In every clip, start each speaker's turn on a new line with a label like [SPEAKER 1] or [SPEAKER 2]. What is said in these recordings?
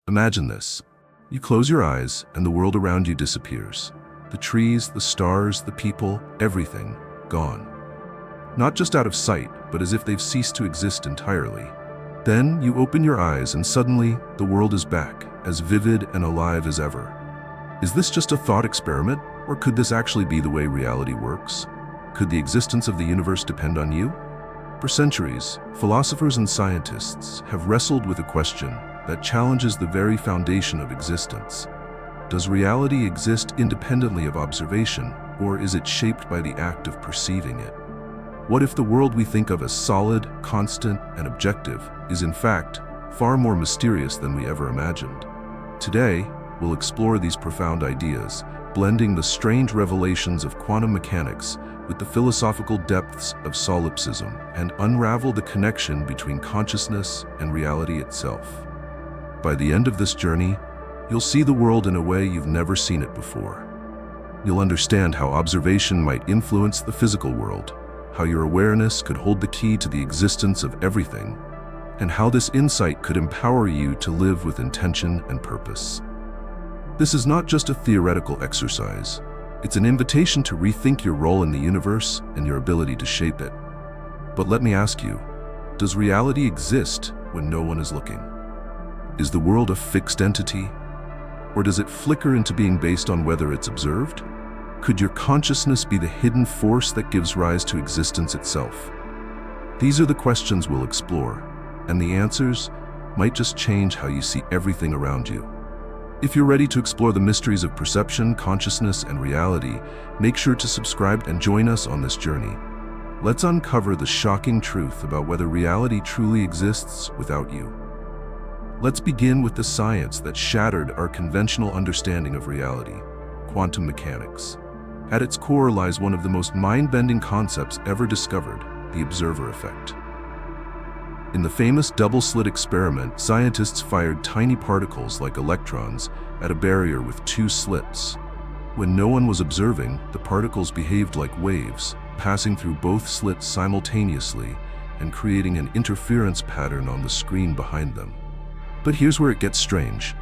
[SPEAKER 1] Imagine this. You close your eyes and the world around you disappears. The trees, the stars, the people, everything, gone. Not just out of sight, but as if they've ceased to exist entirely. Then you open your eyes and suddenly the world is back, as vivid and alive as ever. Is this just a thought experiment, or could this actually be the way reality works? Could the existence of the universe depend on you? For centuries, philosophers and scientists have wrestled with a question that challenges the very foundation of existence. Does reality exist independently of observation, or is it shaped by the act of perceiving it? What if the world we think of as solid, constant, and objective is in fact far more mysterious than we ever imagined? Today, we'll explore these profound ideas, blending the strange revelations of quantum mechanics with the philosophical depths of solipsism, and unravel the connection between consciousness and reality itself. By the end of this journey, you'll see the world in a way you've never seen it before. You'll understand how observation might influence the physical world, how your awareness could hold the key to the existence of everything, and how this insight could empower you to live with intention and purpose. This is not just a theoretical exercise. It's an invitation to rethink your role in the universe and your ability to shape it. But let me ask you, does reality exist when no one is looking? Is the world a fixed entity? Or does it flicker into being based on whether it's observed? Could your consciousness be the hidden force that gives rise to existence itself? These are the questions we'll explore, and the answers might just change how you see everything around you. If you're ready to explore the mysteries of perception, consciousness, and reality, make sure to subscribe and join us on this journey. Let's uncover the shocking truth about whether reality truly exists without you. Let's begin with the science that shattered our conventional understanding of reality: quantum mechanics. At its core lies one of the most mind-bending concepts ever discovered: the observer effect. In the famous double-slit experiment, scientists fired tiny particles like electrons at a barrier with two slits. When no one was observing, the particles behaved like waves, passing through both slits simultaneously and creating an interference pattern on the screen behind them. But here's where it gets strange.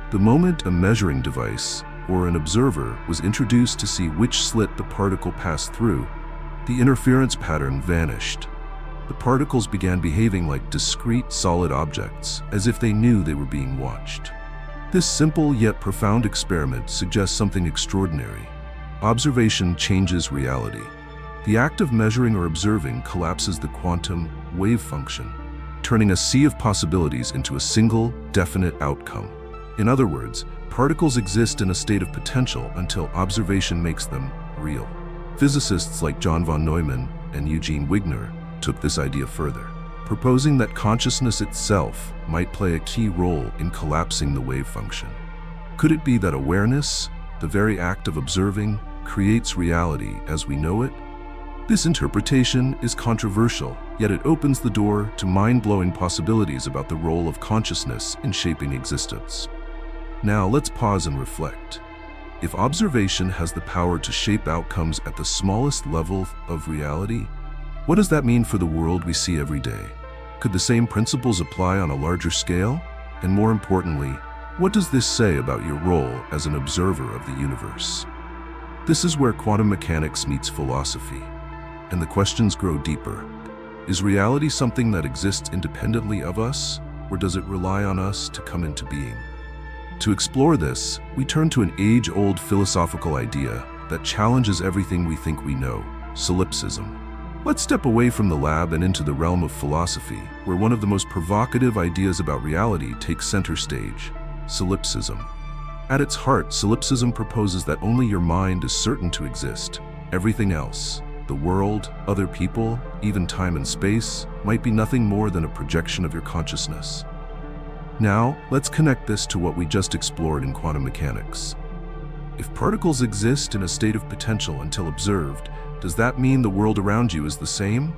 [SPEAKER 1] The moment a measuring device, or an observer, was introduced to see which slit the particle passed through, the interference pattern vanished. The particles began behaving like discrete, solid objects, as if they knew they were being watched. This simple yet profound experiment suggests something extraordinary. Observation changes reality. The act of measuring or observing collapses the quantum wave function, turning a sea of possibilities into a single, definite outcome. In other words, particles exist in a state of potential until observation makes them real. Physicists like John von Neumann and Eugene Wigner took this idea further, proposing that consciousness itself might play a key role in collapsing the wave function. Could it be that awareness, the very act of observing, creates reality as we know it? This interpretation is controversial, yet it opens the door to mind-blowing possibilities about the role of consciousness in shaping existence. Now let's pause and reflect. If observation has the power to shape outcomes at the smallest level of reality, what does that mean for the world we see every day? Could the same principles apply on a larger scale? And more importantly, what does this say about your role as an observer of the universe? This is where quantum mechanics meets philosophy, and the questions grow deeper. Is reality something that exists independently of us, or does it rely on us to come into being? To explore this, we turn to an age-old philosophical idea that challenges everything we think we know: solipsism. Let's step away from the lab and into the realm of philosophy, where one of the most provocative ideas about reality takes center stage: solipsism. At its heart, solipsism proposes that only your mind is certain to exist. Everything else, the world, other people, even time and space, might be nothing more than a projection of your consciousness. Now, let's connect this to what we just explored in quantum mechanics. If particles exist in a state of potential until observed, does that mean the world around you is the same?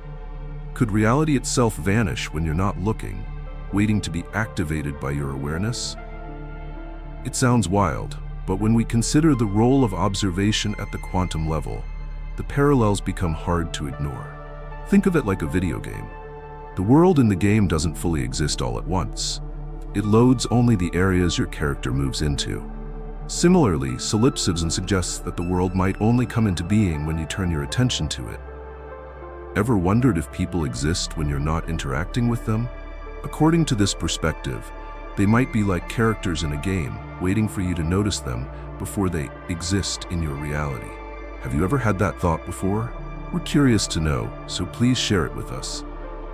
[SPEAKER 1] Could reality itself vanish when you're not looking, waiting to be activated by your awareness? It sounds wild, but when we consider the role of observation at the quantum level, the parallels become hard to ignore. Think of it like a video game. The world in the game doesn't fully exist all at once. It loads only the areas your character moves into. Similarly, solipsism suggests that the world might only come into being when you turn your attention to it. Ever wondered if people exist when you're not interacting with them? According to this perspective, they might be like characters in a game, waiting for you to notice them before they exist in your reality. Have you ever had that thought before? We're curious to know, so please share it with us.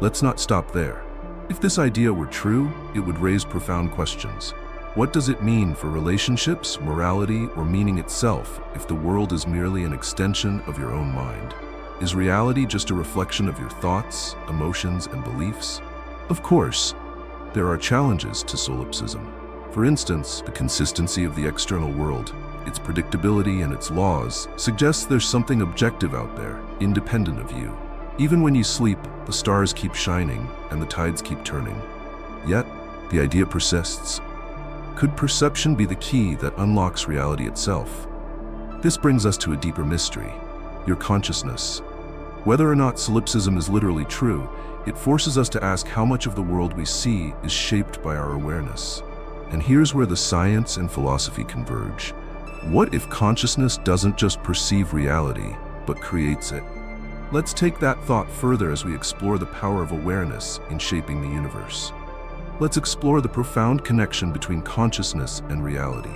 [SPEAKER 1] Let's not stop there. If this idea were true, it would raise profound questions. What does it mean for relationships, morality, or meaning itself if the world is merely an extension of your own mind? Is reality just a reflection of your thoughts, emotions, and beliefs? Of course, there are challenges to solipsism. For instance, the consistency of the external world, its predictability and its laws, suggests there's something objective out there, independent of you. Even when you sleep, the stars keep shining and the tides keep turning. Yet, the idea persists. Could perception be the key that unlocks reality itself? This brings us to a deeper mystery: your consciousness. Whether or not solipsism is literally true, it forces us to ask how much of the world we see is shaped by our awareness. And here's where the science and philosophy converge. What if consciousness doesn't just perceive reality, but creates it? Let's take that thought further as we explore the power of awareness in shaping the universe. Let's explore the profound connection between consciousness and reality.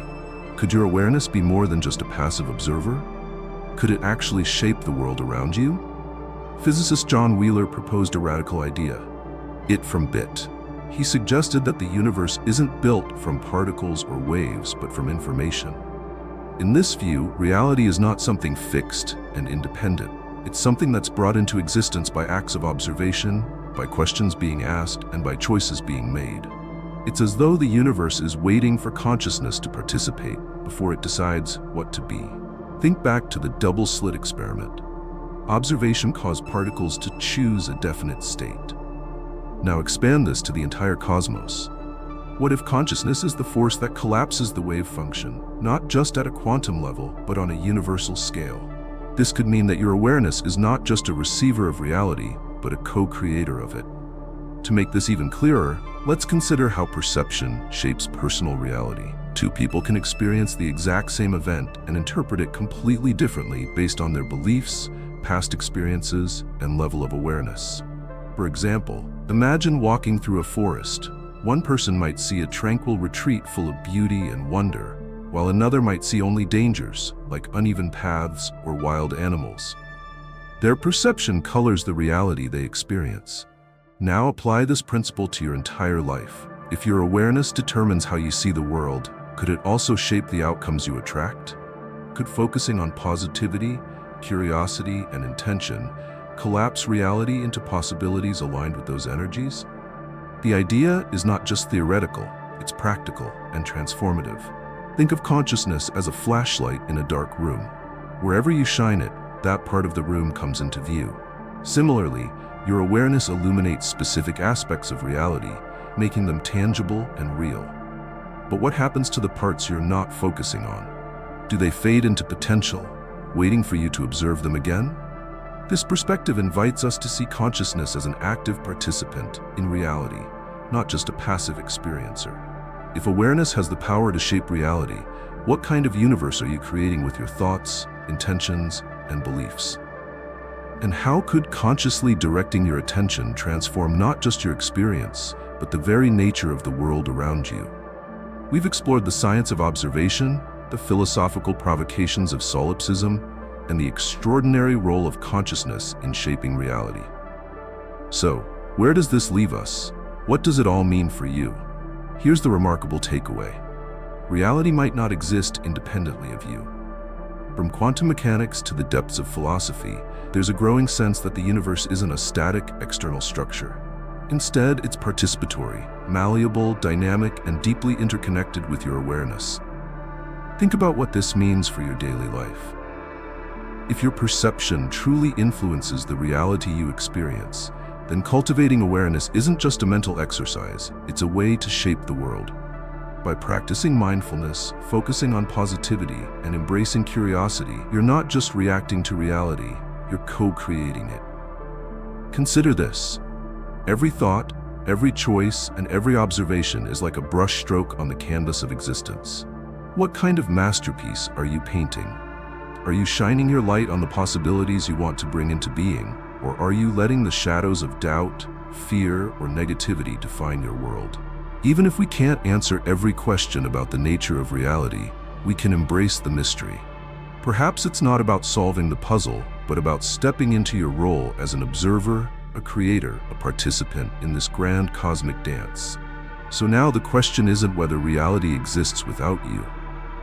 [SPEAKER 1] Could your awareness be more than just a passive observer? Could it actually shape the world around you? Physicist John Wheeler proposed a radical idea: it from bit. He suggested that the universe isn't built from particles or waves, but from information. In this view, reality is not something fixed and independent. It's something that's brought into existence by acts of observation, by questions being asked, and by choices being made. It's as though the universe is waiting for consciousness to participate before it decides what to be. Think back to the double-slit experiment. Observation caused particles to choose a definite state. Now expand this to the entire cosmos. What if consciousness is the force that collapses the wave function, not just at a quantum level, but on a universal scale? This could mean that your awareness is not just a receiver of reality, but a co-creator of it. To make this even clearer, let's consider how perception shapes personal reality. Two people can experience the exact same event and interpret it completely differently based on their beliefs, past experiences, and level of awareness. For example, imagine walking through a forest. One person might see a tranquil retreat full of beauty and wonder, while another might see only dangers, like uneven paths or wild animals. Their perception colors the reality they experience. Now apply this principle to your entire life. If your awareness determines how you see the world, could it also shape the outcomes you attract? Could focusing on positivity, curiosity, and intention collapse reality into possibilities aligned with those energies? The idea is not just theoretical, it's practical and transformative. Think of consciousness as a flashlight in a dark room. Wherever you shine it, that part of the room comes into view. Similarly, your awareness illuminates specific aspects of reality, making them tangible and real. But what happens to the parts you're not focusing on? Do they fade into potential, waiting for you to observe them again? This perspective invites us to see consciousness as an active participant in reality, not just a passive experiencer. If awareness has the power to shape reality, what kind of universe are you creating with your thoughts, intentions, and beliefs? And how could consciously directing your attention transform not just your experience, but the very nature of the world around you? We've explored the science of observation, the philosophical provocations of solipsism, and the extraordinary role of consciousness in shaping reality. So, where does this leave us? What does it all mean for you? Here's the remarkable takeaway. Reality might not exist independently of you. From quantum mechanics to the depths of philosophy, there's a growing sense that the universe isn't a static, external structure. Instead, it's participatory, malleable, dynamic, and deeply interconnected with your awareness. Think about what this means for your daily life. If your perception truly influences the reality you experience, then cultivating awareness isn't just a mental exercise, it's a way to shape the world. By practicing mindfulness, focusing on positivity, and embracing curiosity, you're not just reacting to reality, you're co-creating it. Consider this. Every thought, Every choice and every observation is like a brushstroke on the canvas of existence. What kind of masterpiece are you painting? Are you shining your light on the possibilities you want to bring into being, or are you letting the shadows of doubt, fear, or negativity define your world? Even if we can't answer every question about the nature of reality, we can embrace the mystery. Perhaps it's not about solving the puzzle, but about stepping into your role as an observer, a creator, a participant in this grand cosmic dance. So now the question isn't whether reality exists without you.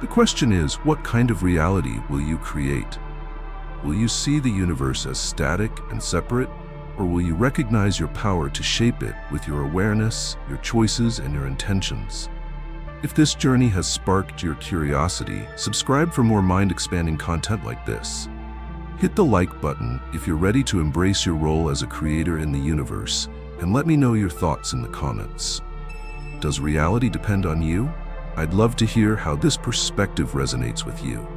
[SPEAKER 1] The question is, what kind of reality will you create? Will you see the universe as static and separate, or will you recognize your power to shape it with your awareness, your choices, and your intentions? If this journey has sparked your curiosity, subscribe for more mind-expanding content like this. Hit the like button if you're ready to embrace your role as a creator in the universe, and let me know your thoughts in the comments. Does reality depend on you? I'd love to hear how this perspective resonates with you.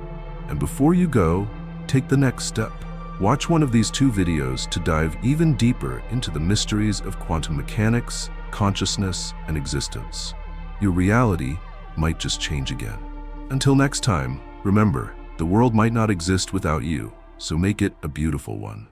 [SPEAKER 1] And before you go, take the next step. Watch one of these 2 videos to dive even deeper into the mysteries of quantum mechanics, consciousness, and existence. Your reality might just change again. Until next time, remember, the world might not exist without you, so make it a beautiful one.